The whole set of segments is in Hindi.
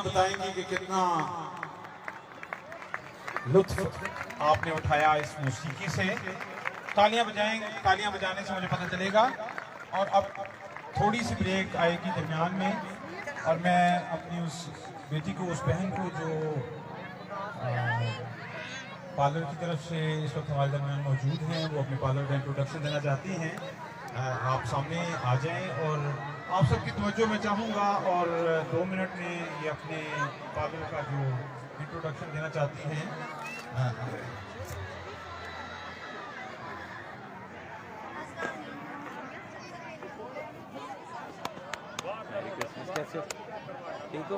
बताएंगे कि कितना लुत्फ आपने उठाया इस मौसीकी से। तालियां बजाने से मुझे पता चलेगा। और अब थोड़ी सी ब्रेक आएगी दरमियान में, और मैं अपनी उस बेटी को, उस बहन को जो पार्लर की तरफ से इस वक्त हमारे दरमियान मौजूद हैं, वो अपने पार्लर का इंट्रोडक्शन देना चाहती हैं। आप सामने आ जाएं और आप सबकी तवज्जो मैं चाहूँगा, और 2 मिनट में ये अपने पार्लर का जो इंट्रोडक्शन देना चाहती हैं। ठीक हो?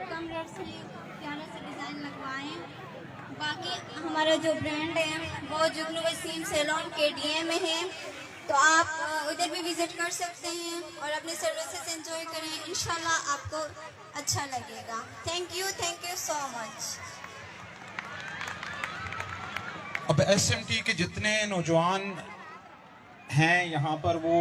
कम रेट से प्यारा सा डिजाइन बाकी हमारा जो ब्रांड है वो जुगनू वसीम सैलून KDA में है, तो आप उधर भी विजिट कर सकते हैं और अपने सर्विसेज एंजॉय करें। इंशाल्लाह आपको अच्छा लगेगा। Thank you so much. अब SMT के जितने नौजवान हैं यहाँ पर वो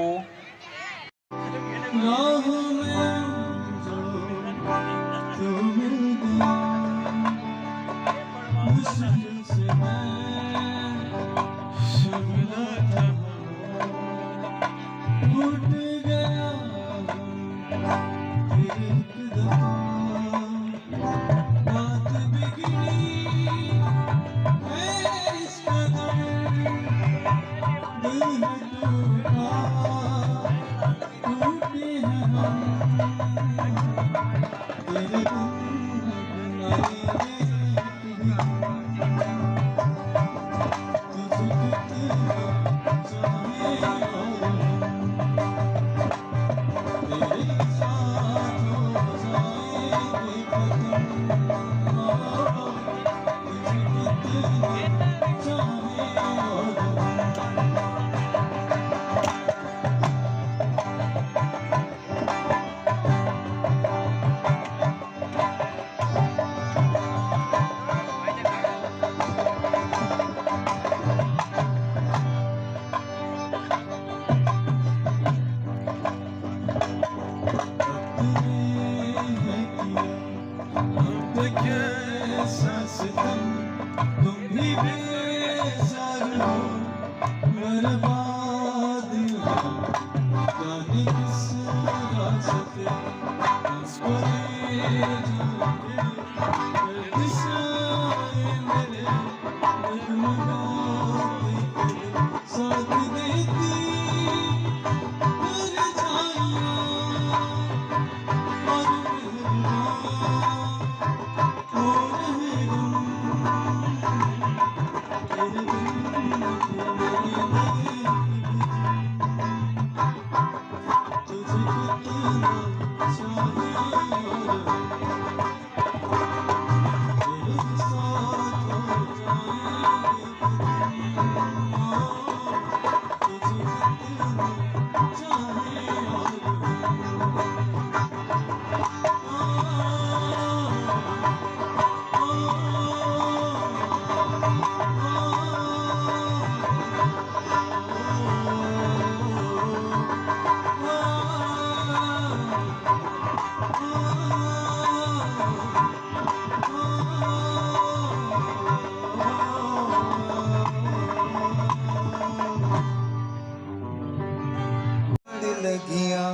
लगियां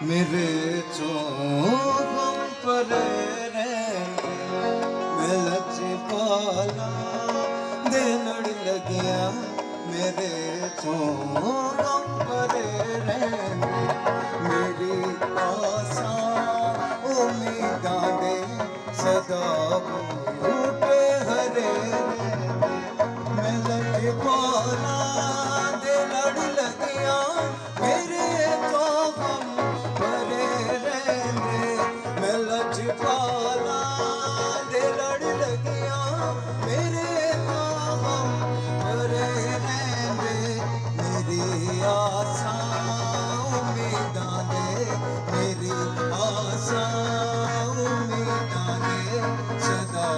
मेरे चोखम पर मैं लच पाला दे लड़ लगियां मेरे चोखम पर मेरी आसा उम्मीदां दे सदा बूटे हरे मैं लच पाला दे लड़ लगियां मेरे तो हम भरे रहने मैं लजपाला दे लड़ लगिया मेरे तो हम भरे रहने मेरी आसा उम्मीदां दे मेरी आसा उम्मीदां दे सदा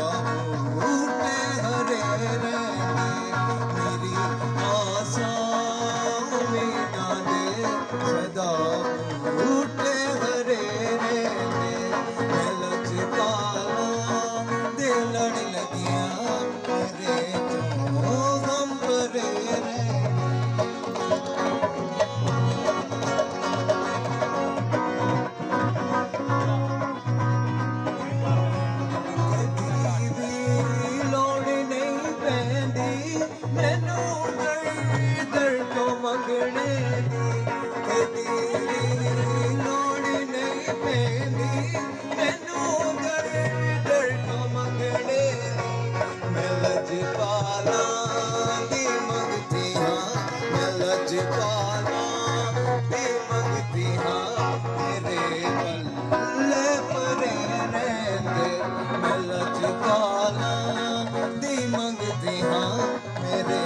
हाँ मेरे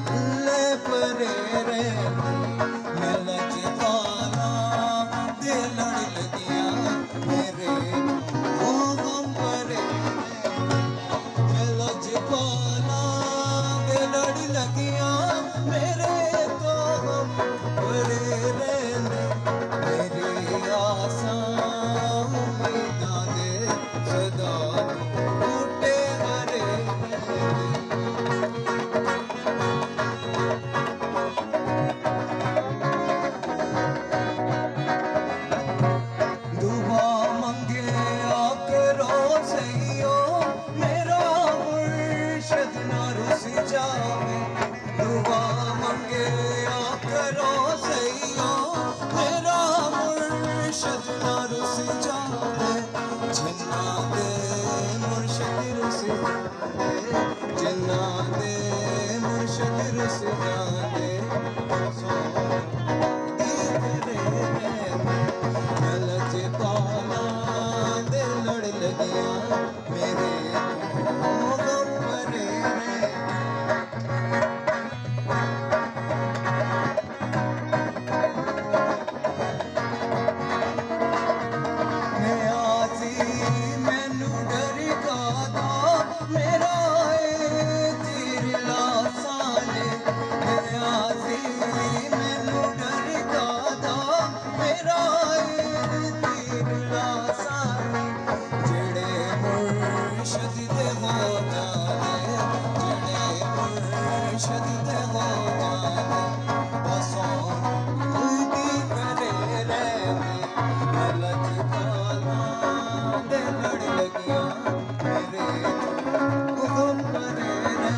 पल्ले परे रे मैं लचकाना दे लड़ लगिया मेरे ओ गम परे मैं लचकाना दे लड़ लगिया मेरे तो गम परे रे मेरी आसा उम्मीदां दे सदा टूटे हरे दुआ मंगे आकरो सैयो मेरा मुर्शिद ना रुस जावे दुआ मंगे आकरो सैयो मेरा मुर्शिद ना रुस जावे जिन्ना दे मुर्शिद रुस जावे जिन्ना दे मुर्शिद रुस जावे लचकाना दे लड़ लगिया मेरे ओ गम परे मैं आसी मैनू डर गादा मेरा तीर लासाने मैं आसी मैनू डर गादा मेरा तीर लासाने जेड़े मुर्शिद दे हो जाने जेड़े मुर्शिद दे हो जाने बसों उदी करे रे मैं लचकाना दे लड़ लगिया मेरे गम परे रे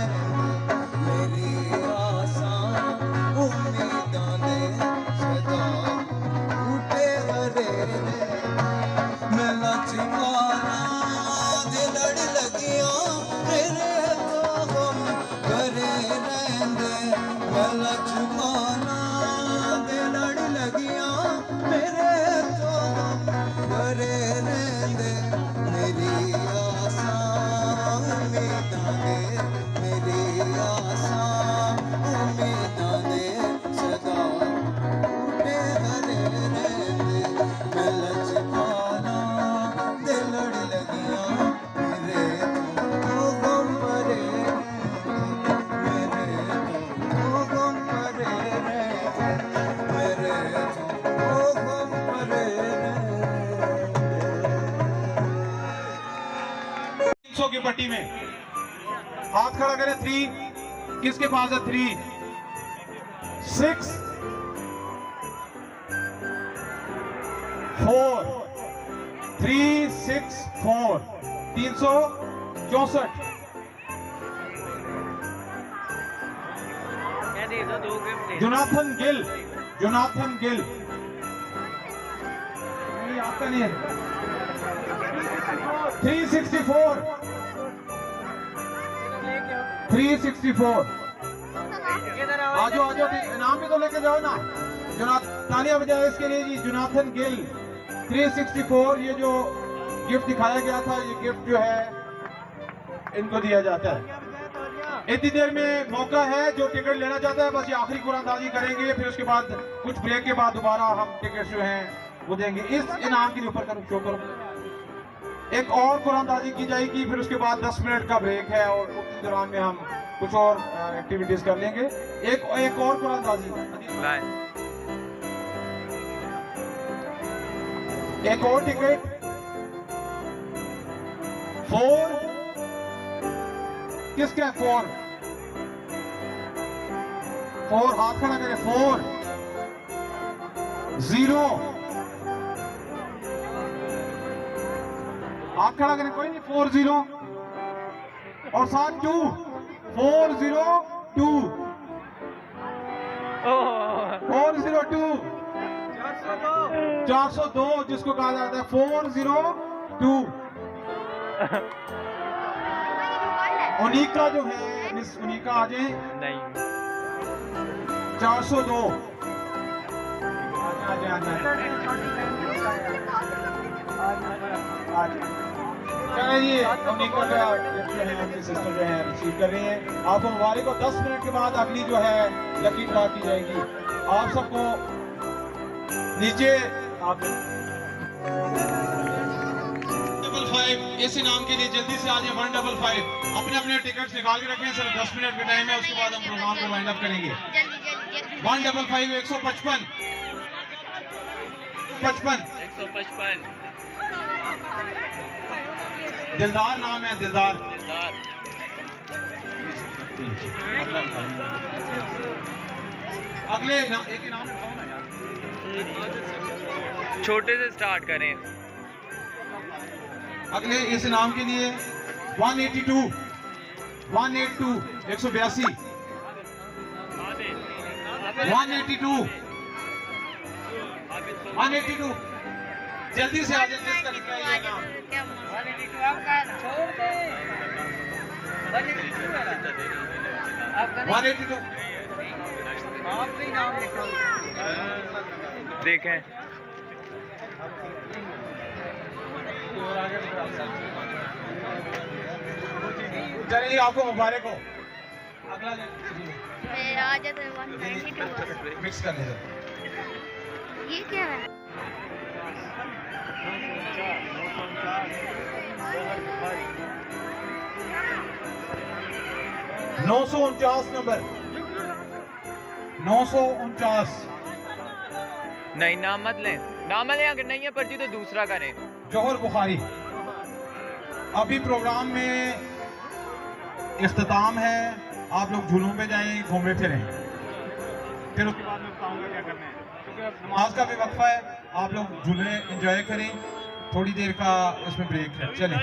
मेरी आसा उम्मीदां दे सदा टूटे हरे रे मैं लचकाना दे लड़ लगिया मेरे तो गम परे रहंदे मैं लचकाना दे लड़ लगिया मेरे तो गम परे रहंदे मेरी आसा उम्मीदां दे मेरी आसा उम्मीदां दे सदा टूटे हरे रहंदे मैं लचकाना दे लड़ लगिया मेरे तो गम परे मेरे तो गम परे मेरे तो गम परे 300 की पट्टी में हाथ खड़ा करें। 3 किसके पास है? 3 6 4 3 6 4 364 जोनाथन गिल जोनाथन गिल नहीं आपका नहीं है। 364 364 आजो आजो इनाम भी तो लेके जाओ ना। तालियां बजाए इसके लिए जी। जोनाथन गिल 364 ये जो गिफ्ट दिखाया गया था ये गिफ्ट जो है इनको दिया जाता है। इतनी देर में मौका है जो टिकट लेना चाहता है बस ये आखिरी कुरानदाजी करेंगे फिर उसके बाद कुछ ब्रेक के बाद दोबारा हम टिकट जो हैं वो देंगे। इस इनाम के लिए ऊपर करो शो करो। एक और कुरानदाजी की जाएगी फिर उसके बाद 10 मिनट का ब्रेक है और उस दौरान में हम कुछ और एक्टिविटीज कर लेंगे। एक और कुरानदाजी एक और टिकट 4 किसका है? 4 हाथ खड़ा करें। 4 0 हाथ खड़ा करें। कोई नहीं। 4 0 और साथ 2 402 402 402 जिसको कहा जाता है 402। उनिका जो है मिस उनिका आ जाए। नहीं 402 आ जाए चले जी मोनिका का गिफ्ट जो है आपकी सिस्टर जो है रिसीव कर रही है। आपको मुबारक हो। 10 मिनट के बाद अगली जो है लकी ड्रा की जाएगी। आप सबको नीचे आप 155 इस इनाम के लिए जल्दी से आ जाए। 155 अपने अपने टिकट्स निकाल के रखें। सिर्फ 10 मिनट का टाइम है, उसके बाद हम प्रोग्राम को वाइंड अप करेंगे। 155 155 155 दिलदार नाम है, दिलदार। अगले एक इनाम उठाओ ना यार, छोटे से स्टार्ट करें। अगले इस इनाम के लिए 182 182 182 182 182 जल्दी से आ जाए जिसका लिखा है ये नाम। 182 देखें चलिए आपको मुबारक हो। अगला मिक्स करने दो। ये क्या है? 949 नंबर 949 नहीं, नाम मत लें, नाम लें। अगर नहीं है पर्ची तो दूसरा करें। जौहर बुखारी। अभी प्रोग्राम में इख्तिताम है, आप लोग झूलों पे जाएं, घूमे फिरें, फिर उसके बाद मैं बताऊंगा क्या करना है, क्योंकि अब नमाज का भी वक्फा है। आप लोग झूले एंजॉय करें, थोड़ी देर का इसमें ब्रेक है। चलें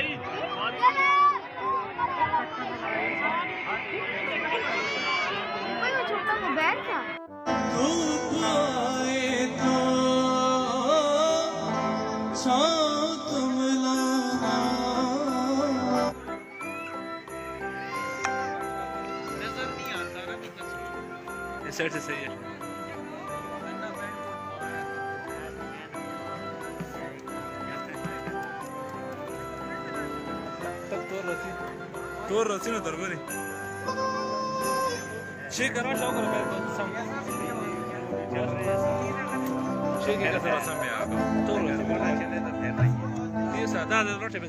धूप आए तो साथ मिलाना। इस साइड से सही है। तो रसी ना दरबारी शेख करा शौक रखा है सम शेख का सर सम में आ तो रसी ये सादा रोटे में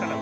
खलम